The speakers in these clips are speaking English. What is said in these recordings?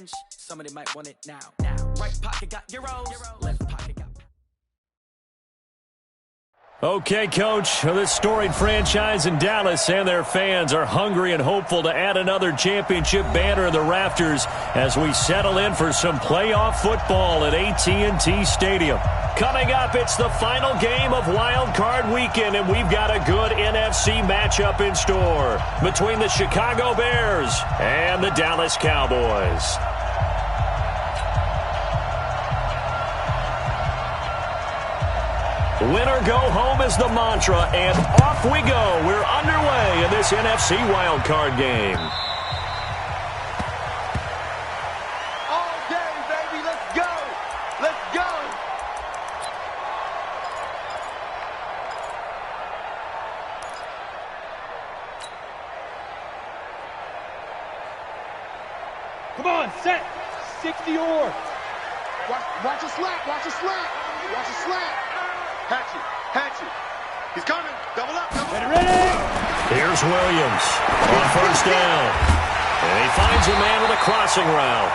change. Somebody might want it now. Right pocket got euros, left pocket got... Okay, Coach, this storied franchise in Dallas and their fans are hungry and hopeful to add another championship banner in the rafters as we settle in for some playoff football at AT&T Stadium. Coming up, it's the final game of Wild Card Weekend, and we've got a good NFC matchup in store between the Chicago Bears and the Dallas Cowboys. Winner go home is the mantra, and off we go. We're underway in this NFC wildcard game. All day, baby. Let's go. Let's go. Come on, set. 60 or. Watch a slap. Watch a slap. Watch a slap. Hatchet. He's coming. Double up. Ready. Here's Williams on first down. And he finds a man with a crossing route.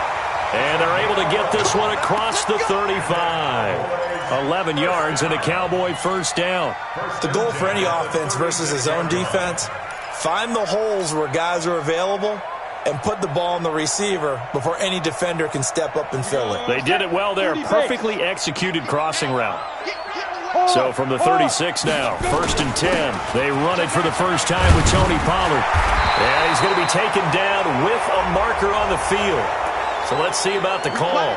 And they're able to get this one across the 35. 11 yards and a Cowboy first down. The goal for any offense versus his own defense, find the holes where guys are available and put the ball on the receiver before any defender can step up and fill it. They did it well there. Perfectly executed crossing route. So from the 36 now, 1st and 10. They run it for the first time with Tony Pollard. And he's going to be taken down with a marker on the field. So let's see about the call.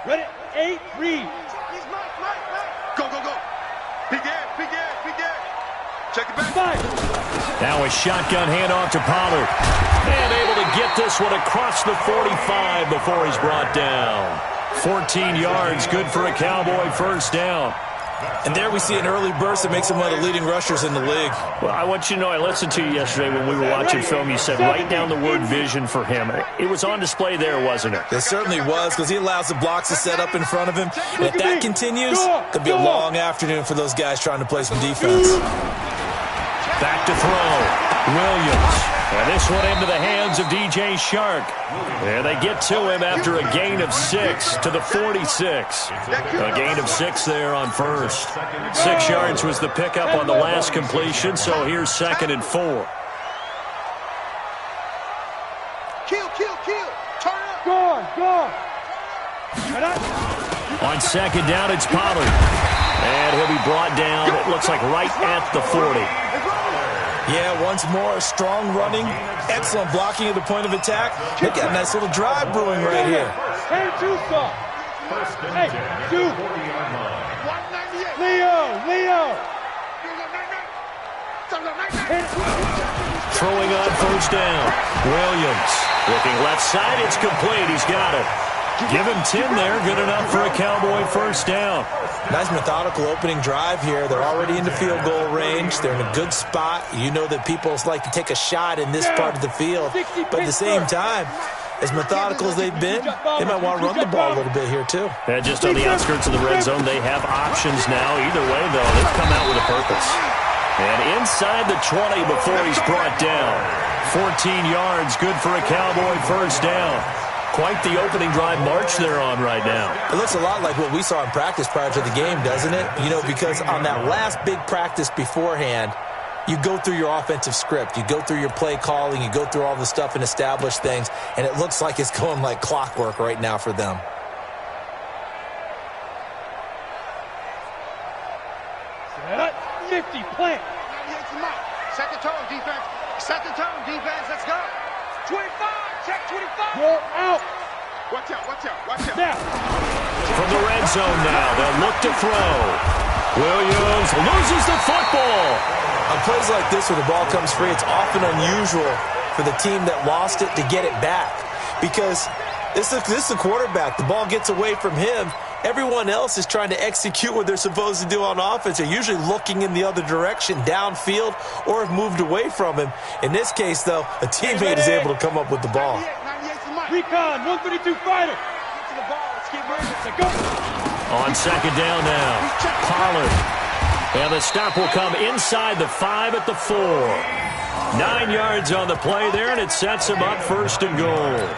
Ready. 8, read. Go. Big air. Check it back. Now a shotgun handoff to Pollard. And able to get this one across the 45 before he's brought down. 14 yards, good for a Cowboy first down. And there we see an early burst that makes him one of the leading rushers in the league. Well, I want you to know, I listened to you yesterday when we were watching film. You said write down the word vision for him. It was on display there, wasn't it? It certainly was, because he allows the blocks to set up in front of him. And if that continues, it could be a long afternoon for those guys trying to play some defense. Back to throw. Williams. And this one into the hands of DJ Shark. And they get to him after a gain of 6 to the 46. A gain of 6 there on first. 6 yards was the pickup on the last completion, so here's 2nd and 4. Kill. Turn up. Go. On 2nd down, it's Pollard. And he'll be brought down, it looks like right at the 40. Yeah, once more, strong running, excellent blocking at the point of attack. They got a nice little drive brewing right here. Hey, Leo. Throwing on first down. Williams looking left side. It's complete. He's got it. Give him 10 there. Good enough for a Cowboy first down. Nice methodical opening drive here. They're already into field goal range. They're in a good spot. You know that people like to take a shot in this part of the field. But at the same time, as methodical as they've been, they might want to run the ball a little bit here too. And just on the outskirts of the red zone, they have options now. Either way, though, they've come out with a purpose. And inside the 20 before he's brought down. 14 yards, good for a Cowboy first down. Quite the opening drive march they're on right now. It looks a lot like what we saw in practice prior to the game, doesn't it? You know, because on that last big practice beforehand, you go through your offensive script. You go through your play calling. You go through all the stuff and establish things. And it looks like it's going like clockwork right now for them. Set. 50, plant. Second tone, defense. Let's go. 25. Check 25. Go out. Watch out. Now. From the red zone now, they'll look to throw. Williams loses the football. On plays like this where the ball comes free, it's often unusual for the team that lost it to get it back. Because this is the quarterback. The ball gets away from him. Everyone else is trying to execute what they're supposed to do on offense. They're usually looking in the other direction, downfield, or have moved away from him. In this case, though, a teammate is able to come up with the ball. Recon, 132 fighter. Get to the ball. Let's get ready. Let's go. On second down now, Pollard. And the stop will come inside the 5 at the 4. 9 yards on the play there, and it sets him up first and goal.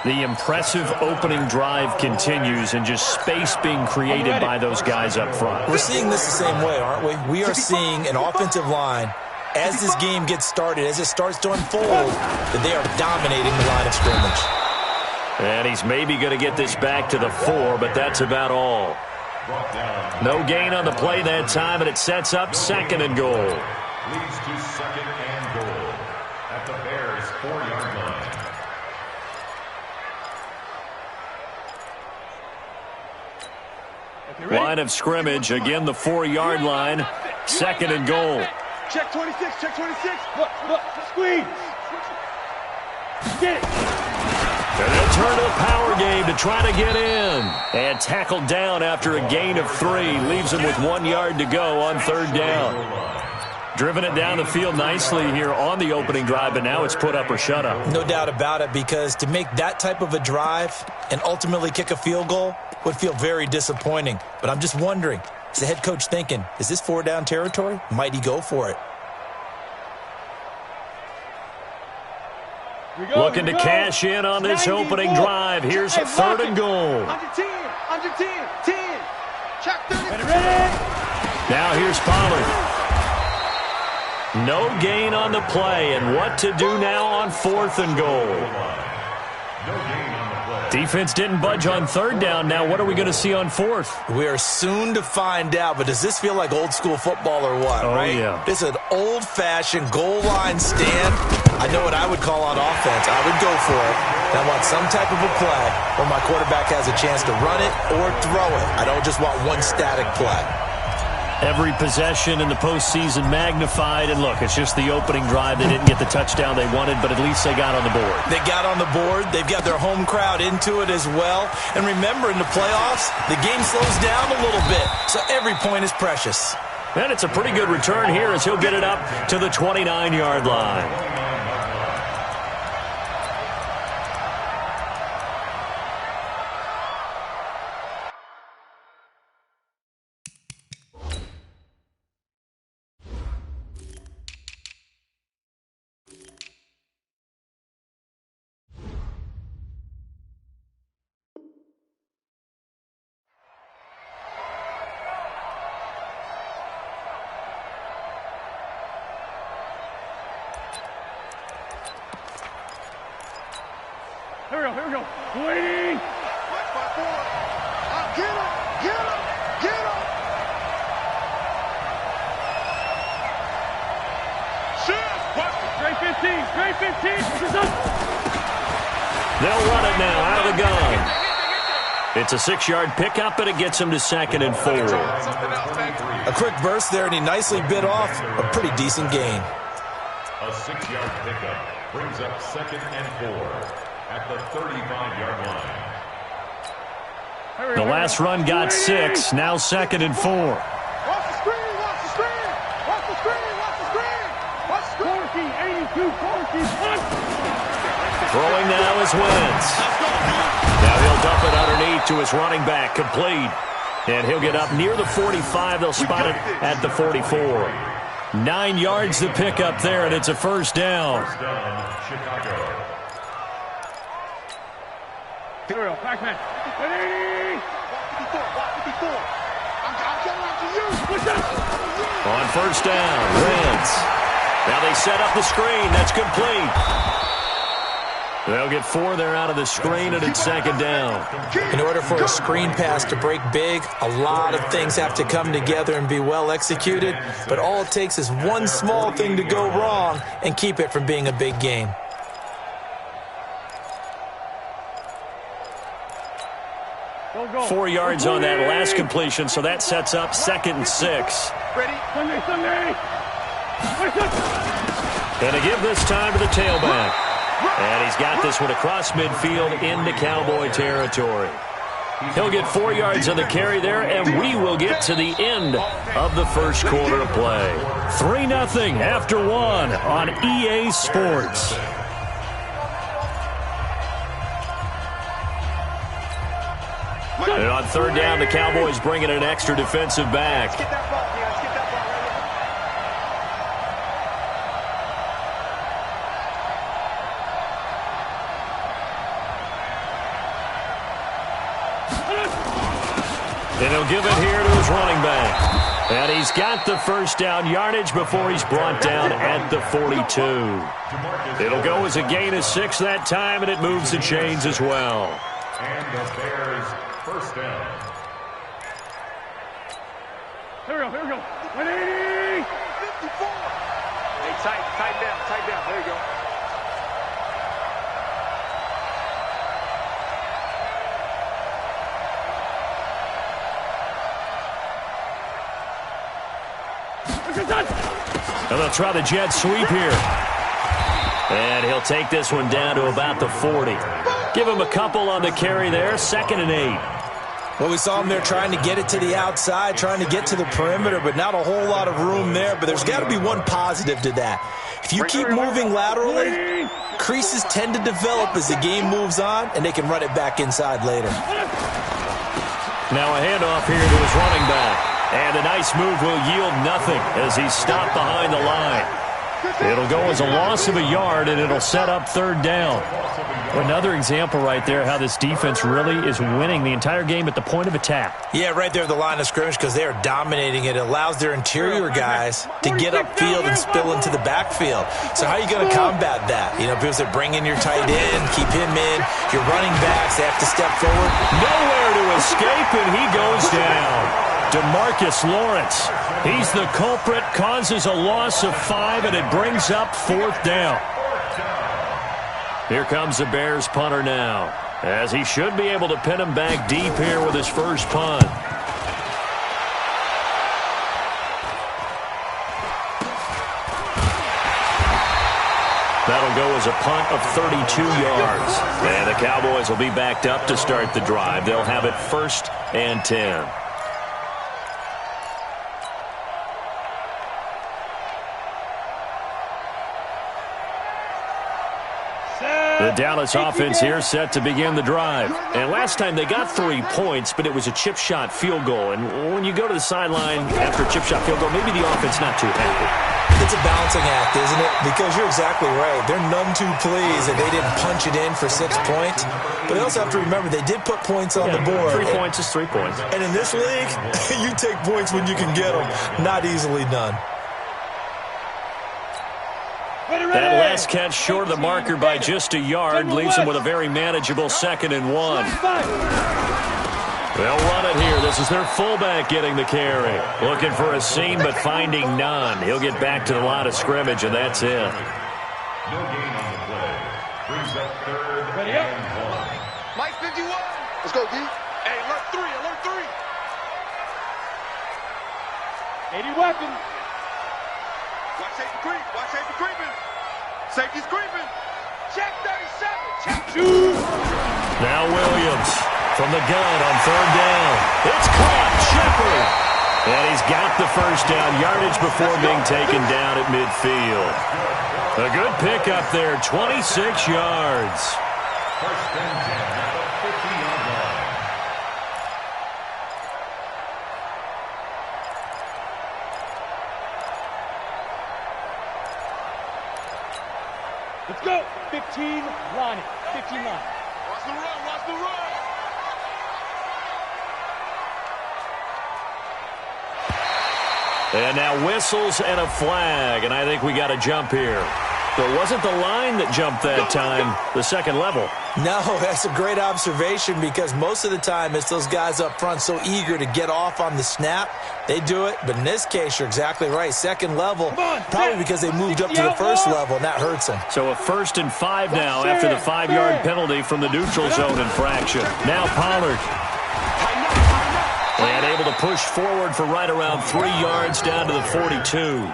The impressive opening drive continues, and just space being created by those guys up front. We're seeing this the same way, aren't we? We are seeing an offensive line, as this game gets started, as it starts to unfold, that they are dominating the line of scrimmage. And he's maybe going to get this back to the 4, but that's about all. No gain on the play that time, and it sets up second and goal. Leads to second and goal at the Bears' 4-yard line. Line of scrimmage, again the 4-yard line, second and goal. Check 26, check 26. Look, squeeze. Get it. And they'll turn to the power game to try to get in. And tackled down after a gain of 3. Leaves him with 1 yard to go on third down. Driven it down the field nicely here on the opening drive, but now it's put up or shut up. No doubt about it, because to make that type of a drive and ultimately kick a field goal would feel very disappointing. But I'm just wondering, is the head coach thinking, is this 4-down territory? Might he go for it? Looking to cash in on this opening drive. Here's third and goal. Under 10, 10. Check 30. Now here's Pollard. No gain on the play, and what to do now on fourth and goal. Defense didn't budge on third down. Now what are we going to see on fourth? We are soon to find out, but does this feel like old school football or what, right? Yeah. This is an old-fashioned goal line stand. I know what I would call on offense. I would go for it. I want some type of a play where my quarterback has a chance to run it or throw it. I don't just want one static play. Every possession in the postseason magnified, and look, it's just the opening drive. They didn't get the touchdown they wanted, but at least they got on the board. They got on the board. They've got their home crowd into it as well. And remember, in the playoffs, the game slows down a little bit, so every point is precious. And it's a pretty good return here as he'll get it up to the 29-yard line. Here we go. Waiting. Watch my forward. Get him. Shit. Watch it. Straight 15. This is up. They'll run it now out of the gun. It's a 6-yard pickup, and it gets him to second and 4. A quick burst there, and he nicely bit off a pretty decent gain. A 6-yard pickup brings up second and 4 at the 35-yard line. The last run got 6, now second and 4. Watch the screen. Corky, 82, Corky, punch. Throwing now is Wentz. Now he'll dump it underneath to his running back, complete. And he'll get up near the 45. They'll spot it at the 44. 9 yards to pick up there, and it's a first down. Chicago. Here we go, Pac-Man. 54. I'm coming after you. Push up. On first down, Wentz. Now they set up the screen. That's complete. They'll get 4 there out of the screen, and it's second down. In order for a screen pass to break big, a lot of things have to come together and be well executed, but all it takes is one small thing to go wrong and keep it from being a big game. Go. 4 yards on that last completion, so that sets up second and 6. Ready? Sunday. And to give this time to the tailback. And he's got this one across midfield into Cowboy territory. He'll get 4 yards on the carry there, and we will get to the end of the first quarter of play. 3-0 after 1 on EA Sports. And on third down, the Cowboys bring in an extra defensive back. Let's get that ball, yeah. Let's get that ball right And he'll give it here to his running back. And he's got the first down yardage before he's brought down at the 42. It'll go as a gain of 6 that time, and it moves the chains as well. And the Bears first down. Here we go, here we go. 180! 54. Hey, tight down. There you go. And they'll try the jet sweep here. And he'll take this one down to about the 40. Give him a couple on the carry there. 2nd and 8. Well, we saw him there trying to get it to the outside, trying to get to the perimeter, but not a whole lot of room there. But there's got to be one positive to that. If you keep moving laterally, creases tend to develop as the game moves on, and they can run it back inside later. Now a handoff here to his running back. And a nice move will yield nothing as he's stopped behind the line. It'll go as a loss of a yard, and it'll set up third down. Another example right there how this defense really is winning the entire game at the point of attack. Yeah, right there at the line of scrimmage because they are dominating it. It allows their interior guys to get upfield and spill into the backfield. So how are you going to combat that? You know, people say bring in your tight end, keep him in. Your running backs, they have to step forward. Nowhere to escape, and he goes down. DeMarcus Lawrence, he's the culprit, causes a loss of 5, and it brings up 4th down. Here comes the Bears punter now, as he should be able to pin him back deep here with his first punt. That'll go as a punt of 32 yards. And the Cowboys will be backed up to start the drive. They'll have it 1st and 10. The Dallas offense here set to begin the drive. And last time they got 3 points, but it was a chip shot field goal. And when you go to the sideline after a chip shot field goal, maybe the offense not too happy. It's a balancing act, isn't it? Because you're exactly right. They're none too pleased that they didn't punch it in for 6 points. But they also have to remember they did put points on the board. 3 points is 3 points. And in this league, you take points when you can get them. Not easily done. That last catch short of the marker by just a yard leaves him with a very manageable 2nd and 1. They'll run it here. This is their fullback getting the carry. Looking for a seam, but finding none. He'll get back to the line of scrimmage, and that's it. No gain on the play. Brings up 3rd and 1. Mike 51. Let's go, D. Hey, alert 3, alert 3. 80 weapons. Watch safety creep. Watch safety creeping. Safety's creeping. Check 37. Check 2. Now Williams from the gun on 3rd down. It's caught. Shepard. And he's got the first down yardage before being taken down at midfield. A good pickup there. 26 yards. 1st and 10 at the 50-yard line. Let's go. 15, line it. 15 line. Watch the run. Watch the run. And now whistles and a flag, and I think we got a jump here. But it wasn't the line that jumped that time, the 2nd level. No, that's a great observation because most of the time it's those guys up front so eager to get off on the snap. They do it, but in this case, you're exactly right. 2nd level, probably because they moved up to the 1st level, and that hurts them. So a 1st and 5 now after the 5-yard penalty from the neutral zone infraction. Now Pollard. And able to push forward for right around 3 yards down to the 42.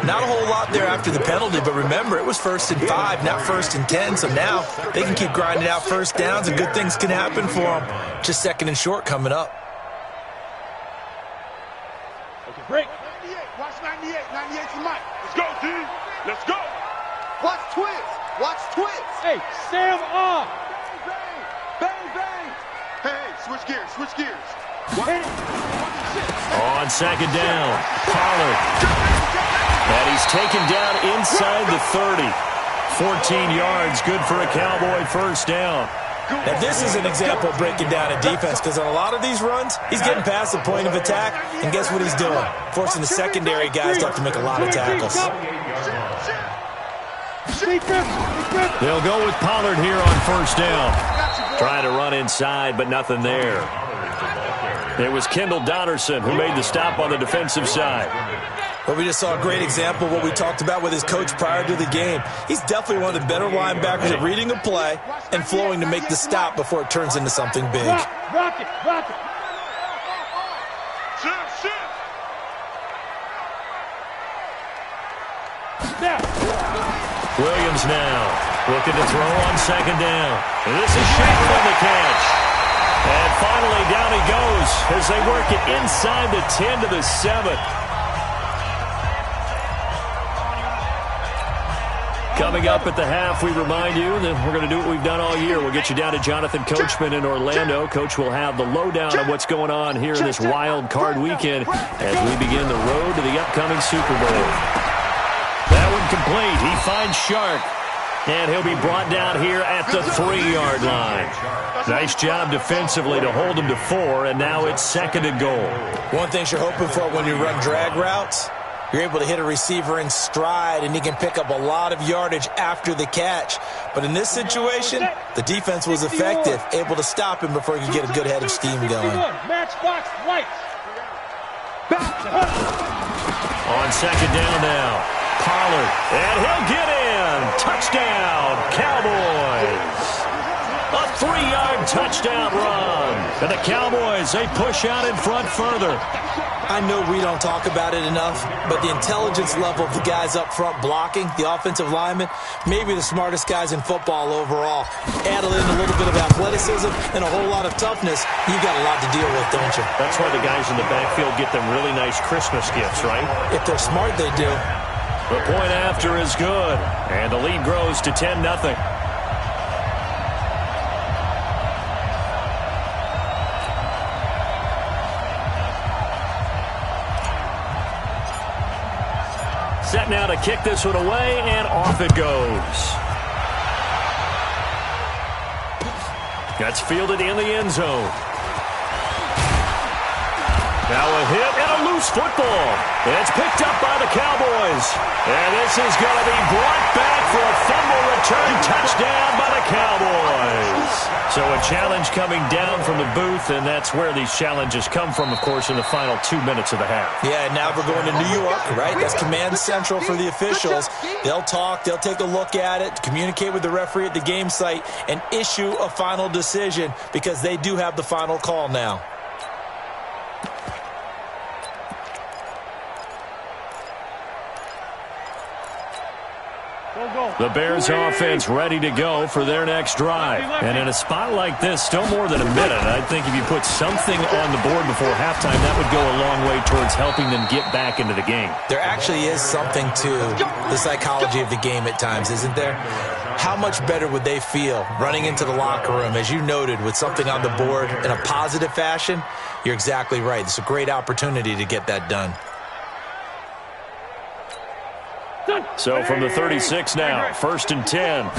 Not a whole lot there after the penalty, but remember, it was 1st and 5, not 1st and 10, so now they can keep grinding out 1st downs and good things can happen for them. Just 2nd and short coming up. Okay, break. 98. Watch 98. 98 for Mike. Let's go, D. Let's go. Watch twist. Watch twist. Hey, Sam off. Bang, bang. Bang, bang. Hey, Switch gears, switch gears. On second down, Pollard. And he's taken down inside the 30. 14 yards, good for a Cowboy first down. Now, this is an example of breaking down a defense, because on a lot of these runs, he's getting past the point of attack, and guess what he's doing? Forcing the secondary guys to have to make a lot of tackles. They'll go with Pollard here on first down. Trying to run inside, but nothing there. It was Kendall Donnerson who made the stop on the defensive side. But we just saw a great example of what we talked about with his coach prior to the game. He's definitely one of the better linebackers at reading a play and flowing to make the stop before it turns into something big. Rock it. Williams now looking to throw on second down. And this is Shepard on the catch. And finally down he goes as they work it inside the 10 to the 7. Coming up at the half, we remind you that we're going to do what we've done all year. We'll get you down to Jonathan Coachman in Orlando. Coach will have the lowdown of what's going on here in this wild card weekend as we begin the road to the upcoming Super Bowl. That one complete. He finds Shark, and he'll be brought down here at the 3-yard line. Nice job defensively to hold him to 4, and now it's second and goal. One thing you're hoping for when you run drag routes, you're able to hit a receiver in stride, and he can pick up a lot of yardage after the catch. But in this situation, the defense was effective, able to stop him before he could get a good head of steam going. Matchbox lights. On second down now, Pollard, and he'll get in. Touchdown, Cowboys. A 3-yard touchdown run. And the Cowboys, they push out in front further. I know we don't talk about it enough, but the intelligence level of the guys up front blocking, the offensive linemen, maybe the smartest guys in football overall. Add in a little bit of athleticism and a whole lot of toughness, you got a lot to deal with, don't you? That's why the guys in the backfield get them really nice Christmas gifts, right? If they're smart, they do. The point after is good, and the lead grows to 10-0. Set now to kick this one away, and off it goes. That's fielded in the end zone. Now a hit and a loose football. It's picked up by the Cowboys. And this is going to be brought back for a fumble return touchdown by the Cowboys. So a challenge coming down from the booth, and that's where these challenges come from, of course, in the final 2 minutes of the half. Yeah, now we're going to New York, right? That's command central for the officials. They'll talk, they'll take a look at it, communicate with the referee at the game site, and issue a final decision because they do have the final call now. The Bears offense ready to go for their next drive. And in a spot like this, still more than a minute, I think if you put something on the board before halftime, that would go a long way towards helping them get back into the game. There actually is something to the psychology of the game at times, isn't there? How much better would they feel running into the locker room, as you noted, with something on the board in a positive fashion? You're exactly right. It's a great opportunity to get that done. So from the 36 now, 1st and 10.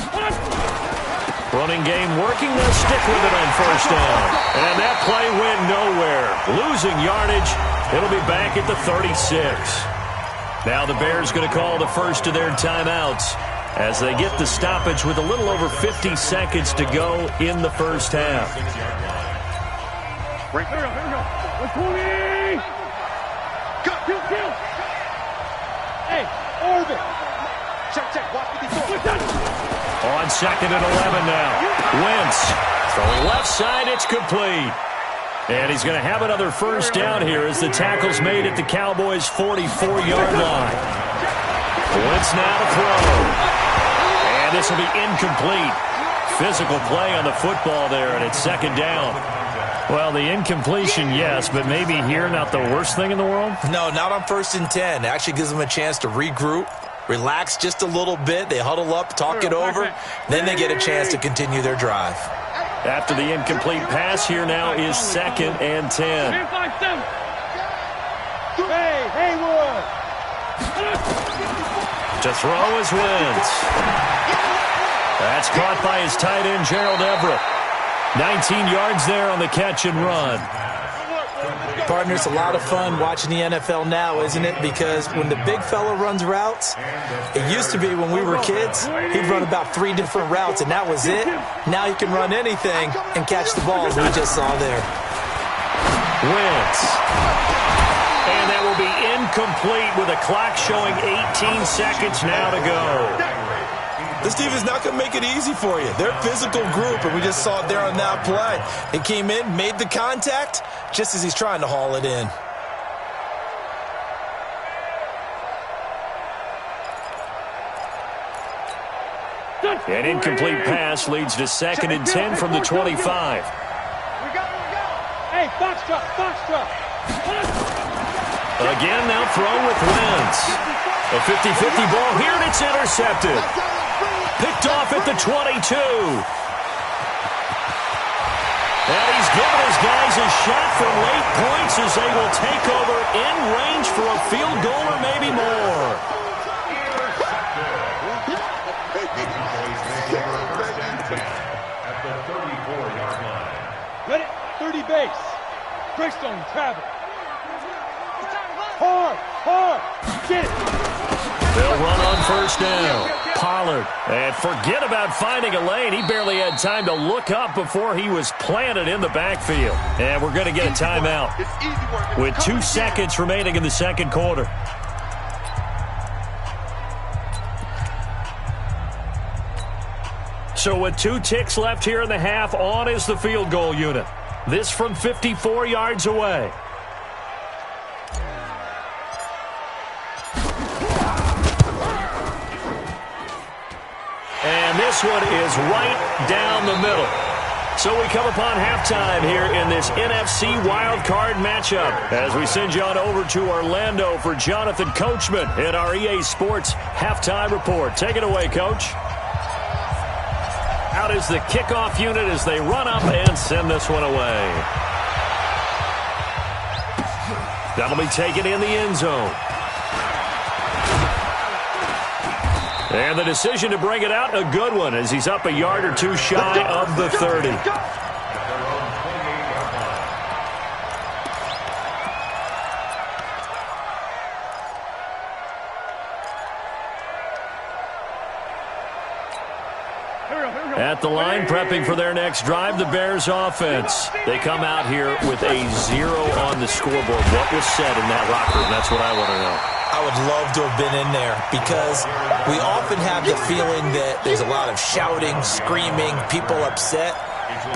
Running game working, they'll stick with it on first down. And that play went nowhere. Losing yardage, it'll be back at the 36. Now the Bears going to call the first of their timeouts as they get the stoppage with a little over 50 seconds to go in the first half. Here we go. Hey, Orbit. Check. Watch me before. On second and 11 now. Wentz throwing left side. It's complete. And he's going to have another first down here as the tackle's made at the Cowboys' 44-yard line. Wentz now to throw. And this will be incomplete. Physical play on the football there, and it's second down. Well, the incompletion, yes, but maybe here not the worst thing in the world? No, not on 1st and 10. It actually gives them a chance to regroup, relax just a little bit. They huddle up, talk it over. Then they get a chance to continue their drive. After the incomplete pass, here now is 2nd and 10. Hey, Haywood! To throw is Wentz. That's caught by his tight end, Gerald Everett. 19 yards there on the catch and run. Partner, it's a lot of fun watching the NFL now, isn't it? Because when the big fella runs routes, it used to be when we were kids, he'd run about 3 different routes, and that was it. Now he can run anything and catch the balls we just saw there. Wentz. And that will be incomplete with a clock showing 18 seconds now to go. This team is not going to make it easy for you. They're a physical group, and we just saw it there on that play. They came in, made the contact, just as he's trying to haul it in. An incomplete pass leads to 2nd and 10 from the 25. Hey, foxtrot, foxtrot. Again, now throw with Wentz. A 50-50 ball here, and it's intercepted. Picked off at the 22. And he's given his guys a shot for late points as they will take over in range for a field goal or maybe more. At the 34-yard line. Ready, 30 base. Greystone, travel. Hard, get it. They'll run on 1st down. Pollard. And forget about finding a lane. He barely had time to look up before he was planted in the backfield. And we're going to get a timeout with 2 seconds remaining in the 2nd quarter. So with 2 ticks left here in the half, on is the field goal unit. This from 54 yards away. And this one is right down the middle. So we come upon halftime here in this NFC wildcard matchup as we send you on over to Orlando for Jonathan Coachman in our EA Sports halftime report. Take it away, Coach. Out is the kickoff unit as they run up and send this one away. That'll be taken in the end zone. And the decision to bring it out, a good one, as he's up a yard or 2 shy of the 30. At the line, prepping for their next drive, the Bears offense. They come out here with a 0 on the scoreboard. What was said in that locker room? That's what I want to know. I would love to have been in there because we often have the feeling that there's a lot of shouting, screaming, people upset.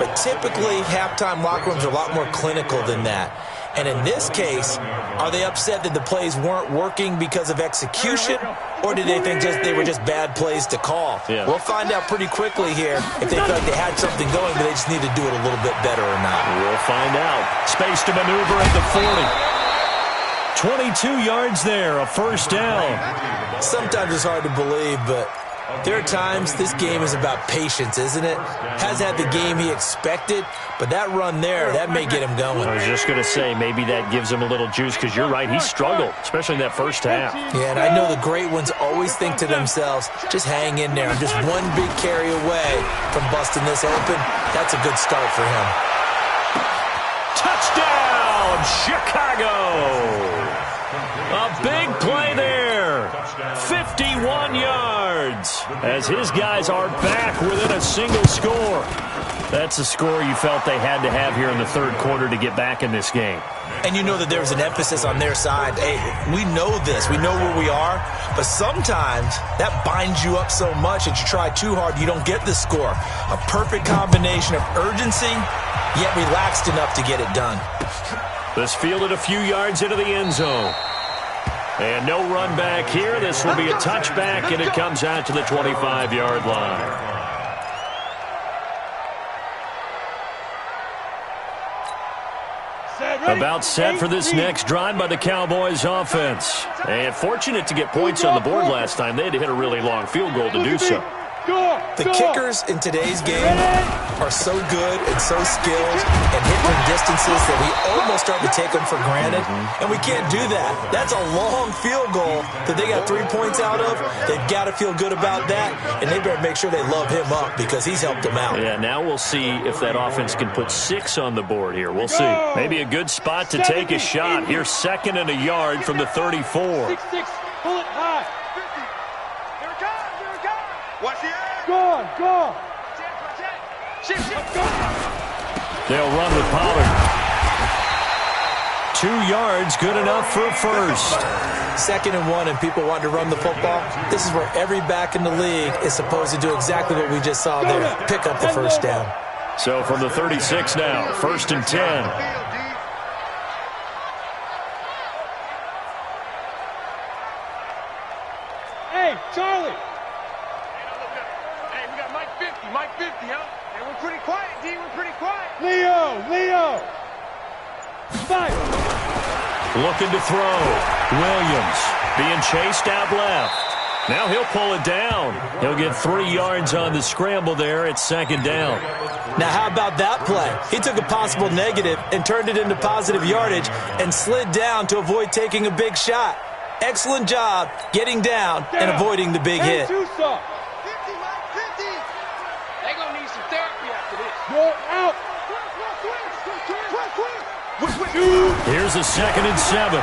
But typically, halftime locker rooms are a lot more clinical than that. And in this case, are they upset that the plays weren't working because of execution, or did they think they were just bad plays to call? Yeah. We'll find out pretty quickly here if they felt like they had something going, but they just need to do it a little bit better or not. We'll find out. Space to maneuver at the 40. 22 yards there, a 1st down. Sometimes it's hard to believe, but there are times this game is about patience, isn't it? Has had the game he expected, but that run there, that may get him going. I was just going to say, maybe that gives him a little juice, because you're right, he struggled, especially in that 1st half. Yeah, and I know the great ones always think to themselves, just hang in there. I'm just one big carry away from busting this open. That's a good start for him. Touchdown, Chicago! A big play there. 51 yards as his guys are back within a single score. That's a score you felt they had to have here in the 3rd quarter to get back in this game. And you know that there's an emphasis on their side. Hey, we know this. We know where we are. But sometimes that binds you up so much that you try too hard, you don't get the score. A perfect combination of urgency, yet relaxed enough to get it done. This fielded a few yards into the end zone. And no run back here. This will be a touchback, and it comes out to the 25-yard line. About set for this next drive by the Cowboys offense. And fortunate to get points on the board last time. They had to hit a really long field goal to do so. The kickers in today's game are so good and so skilled and hit from distances that we almost start to take them for granted, and we can't do that. That's a long field goal that they got 3 points out of. They've got to feel good about that, and they better make sure they love him up because he's helped them out. Yeah, now we'll see if that offense can put 6 on the board here. We'll see. Maybe a good spot to take a shot. Here's 2nd and a yard from the 34. 6-6, pull it high. 50. Here it comes, here it comes. Watch the edge. Go. Shift. They'll run with Pollard. 2 yards, good enough for a first. 2nd and 1, and people want to run the football. This is where every back in the league is supposed to do exactly what we just saw there. Pick up the first down. So from the 36 now, 1st and 10. Hey, Charlie. Hey, we got Mike 50, huh? Hey, we're pretty quiet, D. We're pretty quiet. Leo. Fire. Looking to throw. Williams being chased out left. Now he'll pull it down. He'll get 3 yards on the scramble there at 2nd down. Now, how about that play? He took a possible negative and turned it into positive yardage and slid down to avoid taking a big shot. Excellent job getting down and avoiding the big hit. 50, Mike 50. They gonna need some therapy after this. You're out. Quick. Here's a 2nd and 7.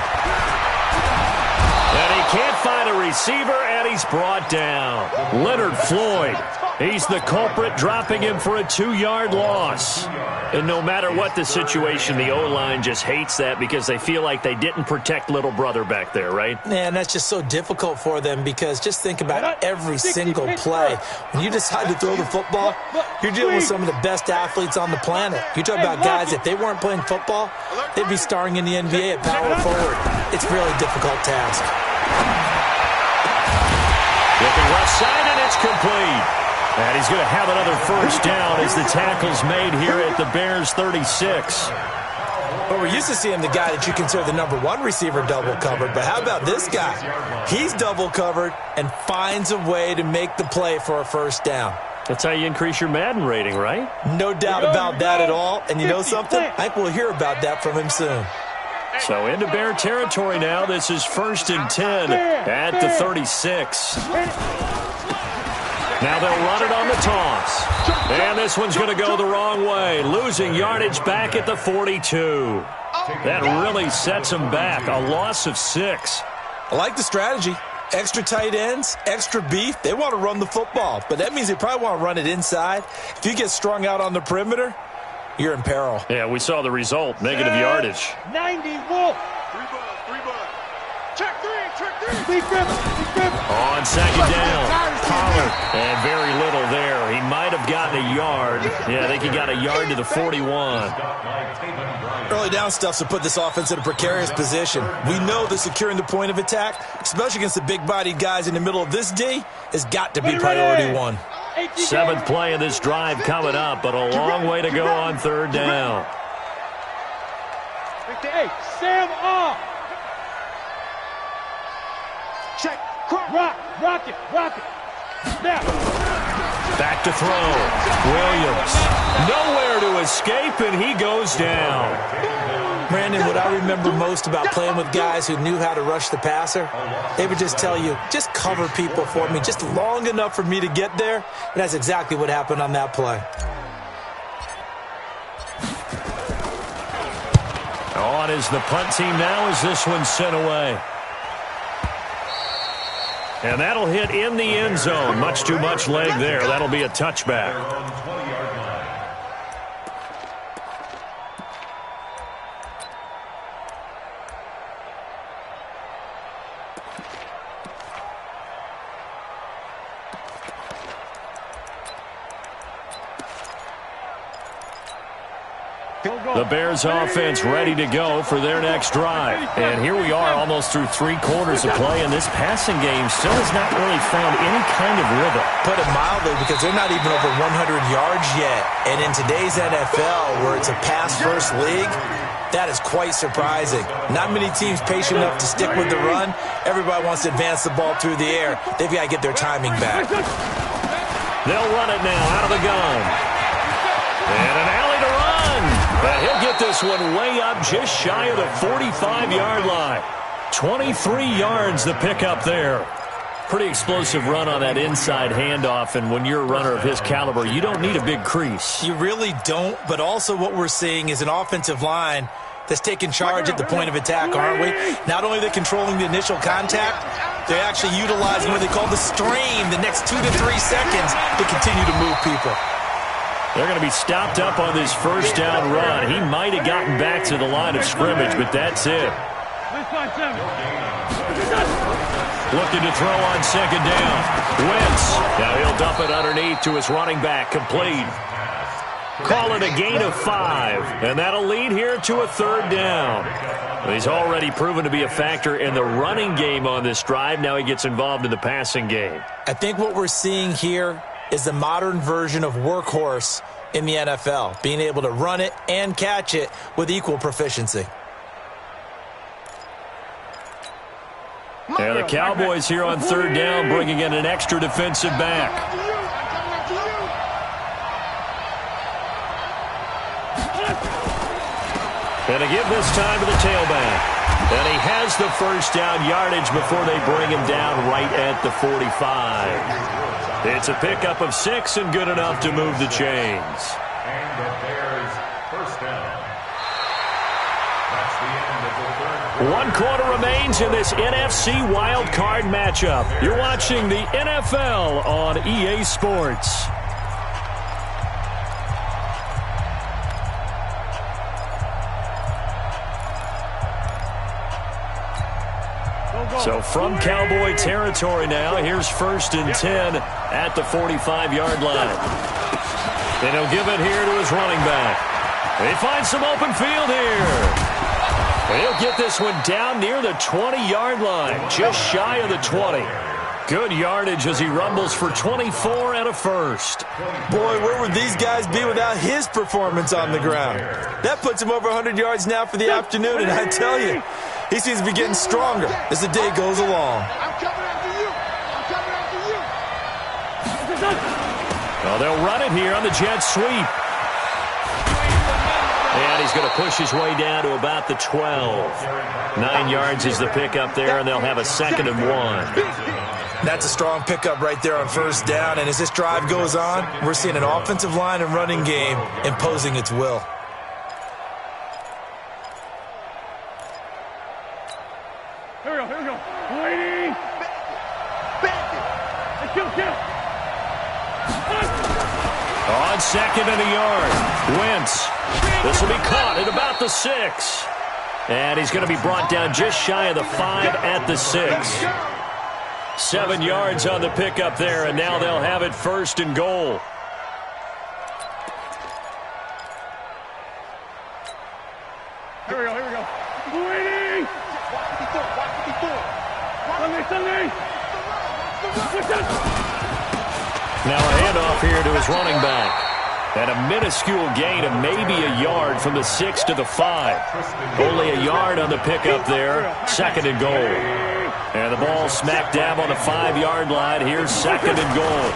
And he can't find a receiver, and he's brought down. Leonard Floyd. He's the culprit, dropping him for a 2-yard loss. And no matter what the situation, the O-line just hates that because they feel like they didn't protect little brother back there, right? Man, that's just so difficult for them because just think about every single play. When you decide to throw the football, you're dealing with some of the best athletes on the planet. You talk about guys, if they weren't playing football, they'd be starring in the NBA at power forward. It's a really difficult task. Looking left side, and it's complete. And he's going to have another first down as the tackle's made here at the Bears 36. Well, we're used to seeing the guy that you consider the #1 receiver double covered, but how about this guy? He's double covered and finds a way to make the play for a first down. That's how you increase your Madden rating, right? No doubt about that at all. And you know something? I think we'll hear about that from him soon. So into Bear territory now. This is 1st and 10 at the 36. Now they'll run it on the toss. And this one's going to go the wrong way. Losing yardage back at the 42. That really sets them back. A loss of 6. I like the strategy. Extra tight ends, extra beef. They want to run the football, but that means they probably want to run it inside. If you get strung out on the perimeter, you're in peril. Yeah, we saw the result. Negative yardage. 90, Wolf. 3 bud. Check 3. Big grip. On 2nd down, Pollard. And very little there. He might have gotten a yard. Yeah, I think he got a yard to the 41. Early down stuff to put this offense in a precarious position. We know that securing the point of attack, especially against the big-bodied guys in the middle of this D, has got to be priority 1. 7th play of this drive coming up, but a long way to go on 3rd down. Hey, Sam off. Check. Rock it. Now. Back to throw. Williams. Nowhere to escape, and he goes down. Brandon, what I remember most about playing with guys who knew how to rush the passer, they would just tell you, just cover people for me, just long enough for me to get there. And that's exactly what happened on that play. On is the punt team now as this one's sent away. And that'll hit in the end zone. Much too much leg there. That'll be a touchback. The Bears offense ready to go for their next drive. And here we are almost through 3 quarters of play, and this passing game still has not really found any kind of rhythm. Put it mildly, because they're not even over 100 yards yet. And in today's NFL, where it's a pass-first league, that is quite surprising. Not many teams patient enough to stick with the run. Everybody wants to advance the ball through the air. They've got to get their timing back. They'll run it now out of the gun. And an alley to run. And he'll get this one way up just shy of the 45-yard line. 23 yards the pickup there. Pretty explosive run on that inside handoff, and when you're a runner of his caliber, you don't need a big crease. You really don't, but also what we're seeing is an offensive line that's taking charge at the point of attack, aren't we? Not only are they controlling the initial contact, they're actually utilizing what they call the strain the next 2 to 3 seconds to continue to move people. They're going to be stopped up on this first down run. He might have gotten back to the line of scrimmage, but that's it. Looking to throw on second down. Wentz. Now he'll dump it underneath to his running back. Complete. Call it a gain of 5. And that'll lead here to a third down. He's already proven to be a factor in the running game on this drive. Now he gets involved in the passing game. I think what we're seeing here is the modern version of workhorse in the NFL. Being able to run it and catch it with equal proficiency. And the Cowboys here on third down bringing in an extra defensive back. And to give this time to the tailback. And he has the first down yardage before they bring him down right at the 45. It's a pickup of 6 and good enough to move the chains. And the Bears first down. That's the end of the third. 1 quarter remains in this NFC Wild Card matchup. You're watching the NFL on EA Sports. So from Cowboy territory now, here's 1st and 10 at the 45-yard line. And he'll give it here to his running back. He finds some open field here. And he'll get this one down near the 20-yard line, just shy of the 20. Good yardage as he rumbles for 24 and a first. Boy, where would these guys be without his performance on the ground? That puts him over 100 yards now for the afternoon, and I tell you, he seems to be getting stronger as the day goes along. I'm coming after you. I'm coming after you. Well, they'll run it here on the jet sweep. And he's going to push his way down to about the 12. 9 yards is the pickup there, and they'll have a 2nd and 1. That's a strong pickup right there on first down, and as this drive goes on, we're seeing an offensive line and running game imposing its will. Here we go. Waiting. Kill. On 2nd and a yard, Wentz. This will be caught at about the 6. And he's going to be brought down just shy of the 5 at the 6. 7 yards on the pickup there, and now they'll have it 1st and goal. Here we go. Waiting. Sunday. Now a handoff here to his running back. And a minuscule gain of maybe a yard from the 6 to the 5. Only a yard on the pickup there. 2nd and goal. And the ball smack dab on the 5-yard line. Here's 2nd and goal.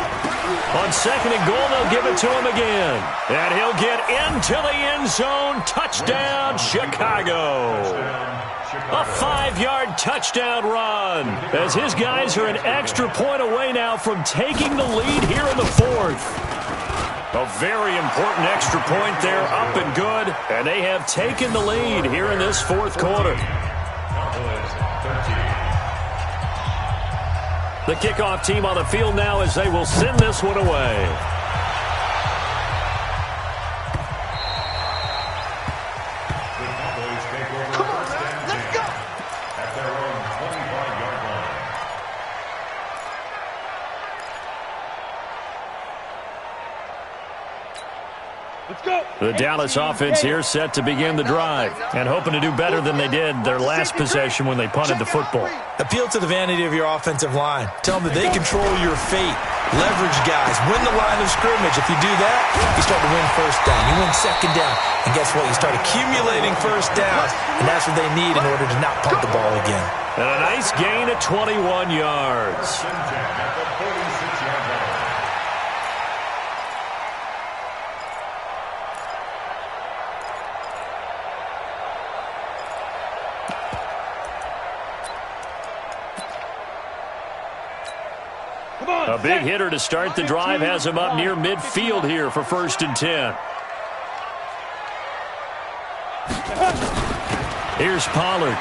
On 2nd and goal, they'll give it to him again. And he'll get into the end zone. Touchdown, Chicago. A 5-yard touchdown run. As his guys are an extra point away now from taking the lead here in the 4th. A very important extra point there, up and good. And they have taken the lead here in this 4th quarter. The kickoff team on the field now as they will send this one away. Come on, man. Let's go. At their own 25-yard line. Let's go. The Dallas offense here set to begin the drive and hoping to do better than they did their last possession when they punted the football. Appeal to the vanity of your offensive line. Tell them that they control your fate. Leverage guys. Win the line of scrimmage. If you do that, you start to win first down. You win second down. And guess what? You start accumulating first downs. And that's what they need in order to not punt the ball again. And a nice gain of 21 yards. A big hitter to start the drive has him up near midfield here for 1st and 10. Here's Pollard.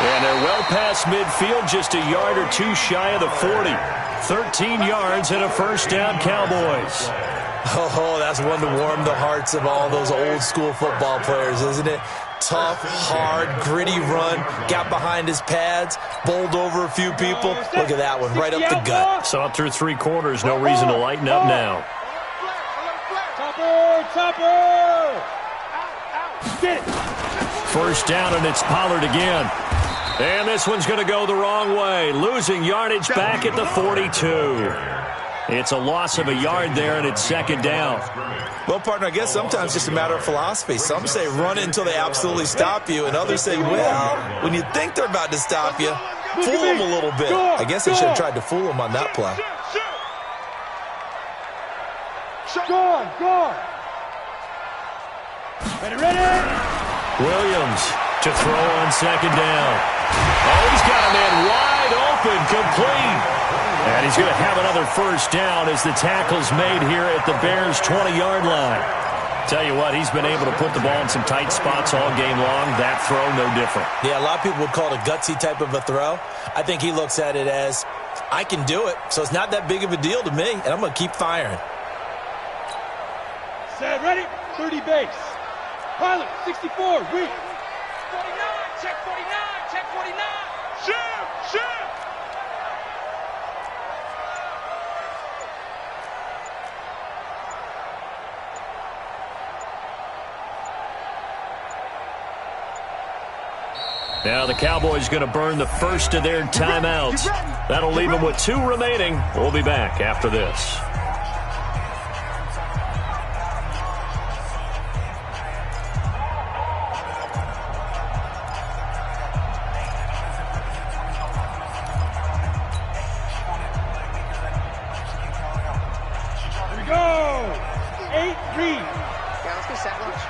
And they're well past midfield, just a yard or two shy of the 40. 13 yards and a 1st down, Cowboys. Oh, that's one to warm the hearts of all those old-school football players, isn't it? Tough, hard, gritty run, got behind his pads, bowled over a few people. Look at that one, right up the gut. Saw it through 3 quarters, no reason to lighten up now. Topper! Get it! 1st down, and it's Pollard again. And this one's going to go the wrong way, losing yardage back at the 42. It's a loss of a yard there, and it's 2nd down. Well, partner, I guess sometimes it's just a matter of philosophy. Some say run until they absolutely stop you, and others say, well, when you think they're about to stop you, fool them a little bit. I guess they should have tried to fool them on that play. Go! Ready! Williams to throw on 2nd down. Oh, he's got a man wide open, complete. And he's going to have another 1st down as the tackle's made here at the Bears' 20-yard line. Tell you what, he's been able to put the ball in some tight spots all game long. That throw, no different. Yeah, a lot of people would call it a gutsy type of a throw. I think he looks at it as, I can do it, so it's not that big of a deal to me, and I'm going to keep firing. Set, ready, 30 base. Pilot, 64, read. 49, Check 49, check 49. Shoot! Now the Cowboys going to burn the first of their timeouts. That'll leave them with 2 remaining. We'll be back after this. Here we go! 8, read. Yeah, let's go set lunch.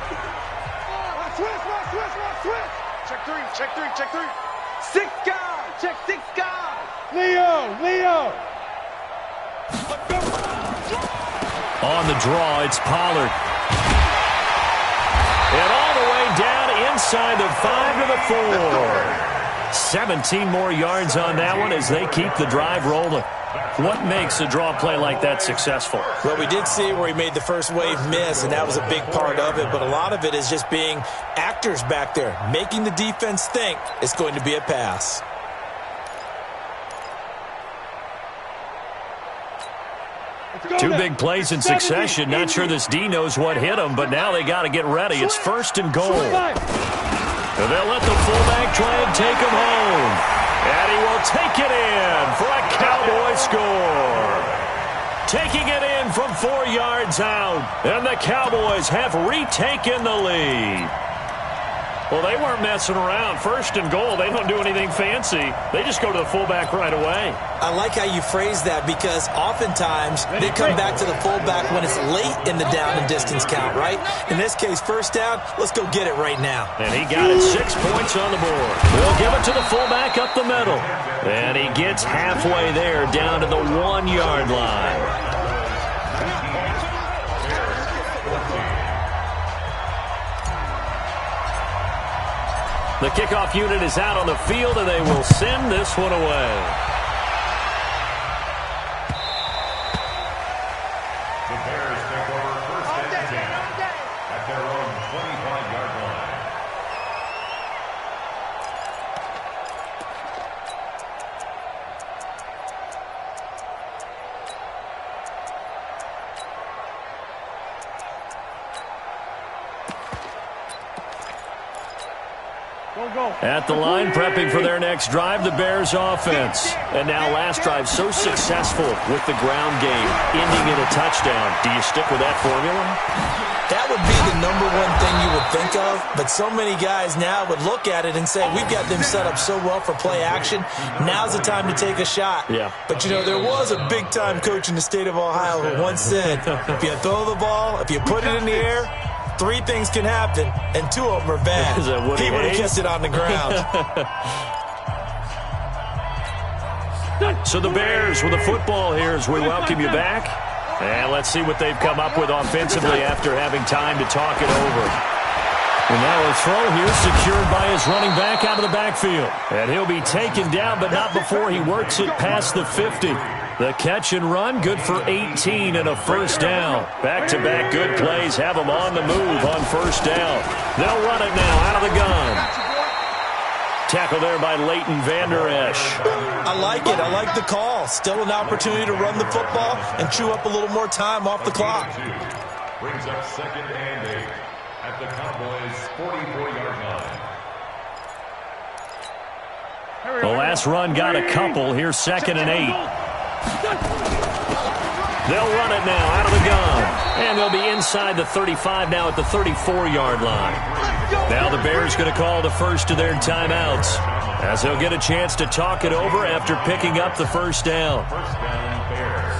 Switch! Check 3. 6 guys! Check 6 guys! Leo! On the draw, it's Pollard. And all the way down inside the 5 to the 4. 17 more yards on that one as they keep the drive rolling. What makes a draw play like that successful? Well, we did see where he made the first wave miss, and that was a big part of it. But a lot of it is just being actors back there, making the defense think it's going to be a pass. Two big plays in succession. Not sure this D knows what hit him, but now they got to get ready. It's 1st and goal. And they'll let the fullback try and take him home. And he will take it in for a Cowboy score. Taking it in from 4 yards out. And the Cowboys have retaken the lead. Well, they weren't messing around. 1st and goal, they don't do anything fancy. They just go to the fullback right away. I like how you phrase that because oftentimes they come back to the fullback when it's late in the down and distance count, right? In this case, 1st down, let's go get it right now. And he got it 6 points on the board. We'll give it to the fullback up the middle. And he gets halfway there down to the 1-yard line. The kickoff unit is out on the field, and they will send this one away. The Bears take over 1st and 10 at their own 25-yard line. At the line, prepping for their next drive, the Bears offense. And now last drive so successful with the ground game, ending in a touchdown. Do you stick with that formula? That would be the #1 thing you would think of, but so many guys now would look at it and say, we've got them set up so well for play action, now's the time to take a shot. Yeah. But, you know, there was a big-time coach in the state of Ohio who once said, if you throw the ball, if you put it in the air, 3 things can happen, and 2 of them are bad. Is that Woody he would have Hayes? kept it on the ground. So the Bears with the football here as we welcome you back. And let's see what they've come up with offensively after having time to talk it over. And now a throw here secured by his running back out of the backfield. And he'll be taken down, but not before he works it past the 50. The catch and run, good for 18 and a first down. Back-to-back good plays have them on the move on first down. They'll run it now out of the gun. Tackle there by Leighton Vander Esch. I like it. I like the call. Still an opportunity to run the football and chew up a little more time off the clock. Brings up 2nd and 8 at the Cowboys' 44-yard line. The last run got a couple. Here's 2nd and 8. They'll run it now out of the gun. And they'll be inside the 35 now at the 34-yard line. Now the Bears going to call the first of their timeouts as they'll get a chance to talk it over after picking up the first down. First down, Bears.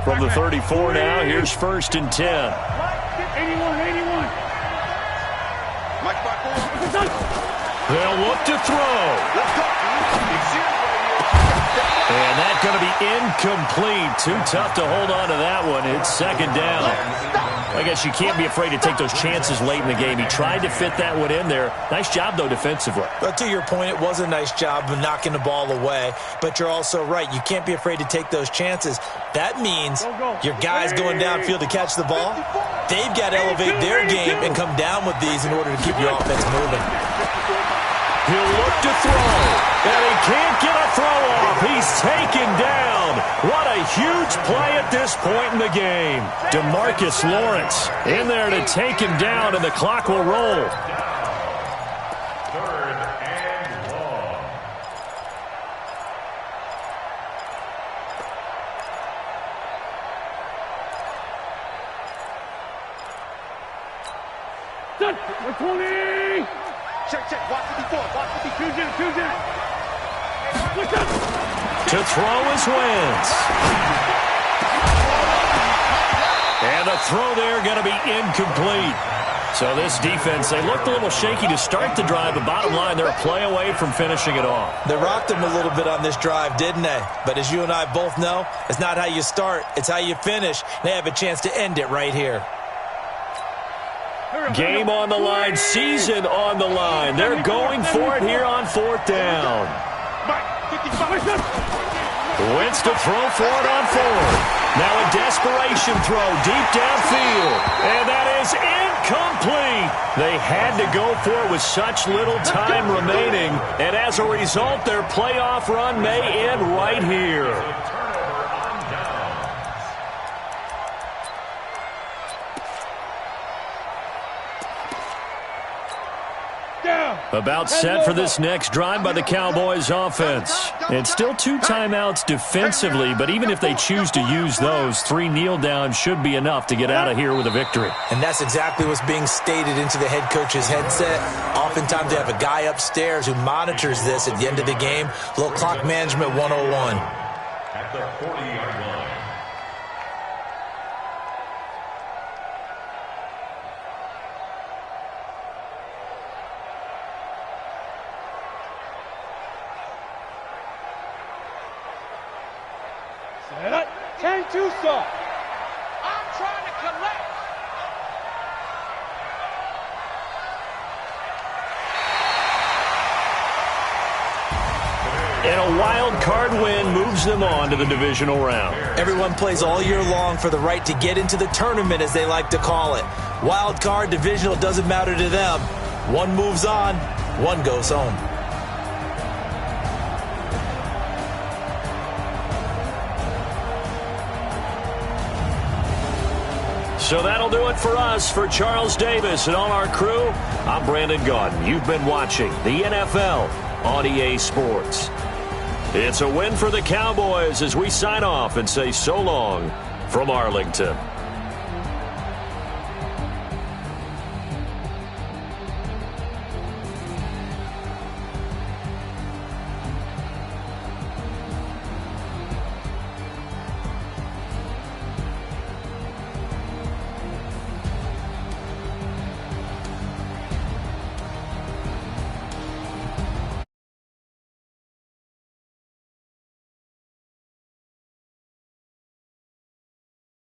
From the 34 now, here's 1st and 10. 81. They'll look to throw. And that's going to be incomplete. Too tough to hold on to that one. It's 2nd down. I guess you can't be afraid to take those chances late in the game. He tried to fit that one in there. Nice job, though, defensively. But to your point, it was a nice job of knocking the ball away. But you're also right. You can't be afraid to take those chances. That means your guys going downfield to catch the ball, they've got to elevate their game and come down with these in order to keep your offense moving. He'll look to throw, and he can't get a throw off. He's taken down. What a huge play at this point in the game. DeMarcus Lawrence in there to take him down, and the clock will roll. 3rd and long. Done. 20. Check. Watch 54. Watch 54. To throw is Wentz. And the throw there going to be incomplete. So this defense, they looked a little shaky to start the drive, but bottom line, they're a play away from finishing it off. They rocked him a little bit on this drive, didn't they? But as you and I both know, it's not how you start, it's how you finish. They have a chance to end it right here. Game on the line, season on the line. They're going for it here on 4th down. Wentz to throw for it on 4th. Now a desperation throw deep downfield. And that is incomplete. They had to go for it with such little time remaining. And as a result, their playoff run may end right here. About set for this next drive by the Cowboys offense. It's still 2 timeouts defensively, but even if they choose to use those, 3 kneel downs should be enough to get out of here with a victory. And that's exactly what's being stated into the head coach's headset. Oftentimes they have a guy upstairs who monitors this at the end of the game. A little clock management 101. At the 40-yard line. Set up. 10-2 stop. I'm trying to collect. And a wild card win moves them on to the divisional round. Everyone plays all year long for the right to get into the tournament, as they like to call it. Wild card, divisional, doesn't matter to them. One moves on, one goes home. So that'll do it for us. For Charles Davis and all our crew, I'm Brandon Gaudin. You've been watching the NFL on EA Sports. It's a win for the Cowboys as we sign off and say so long from Arlington.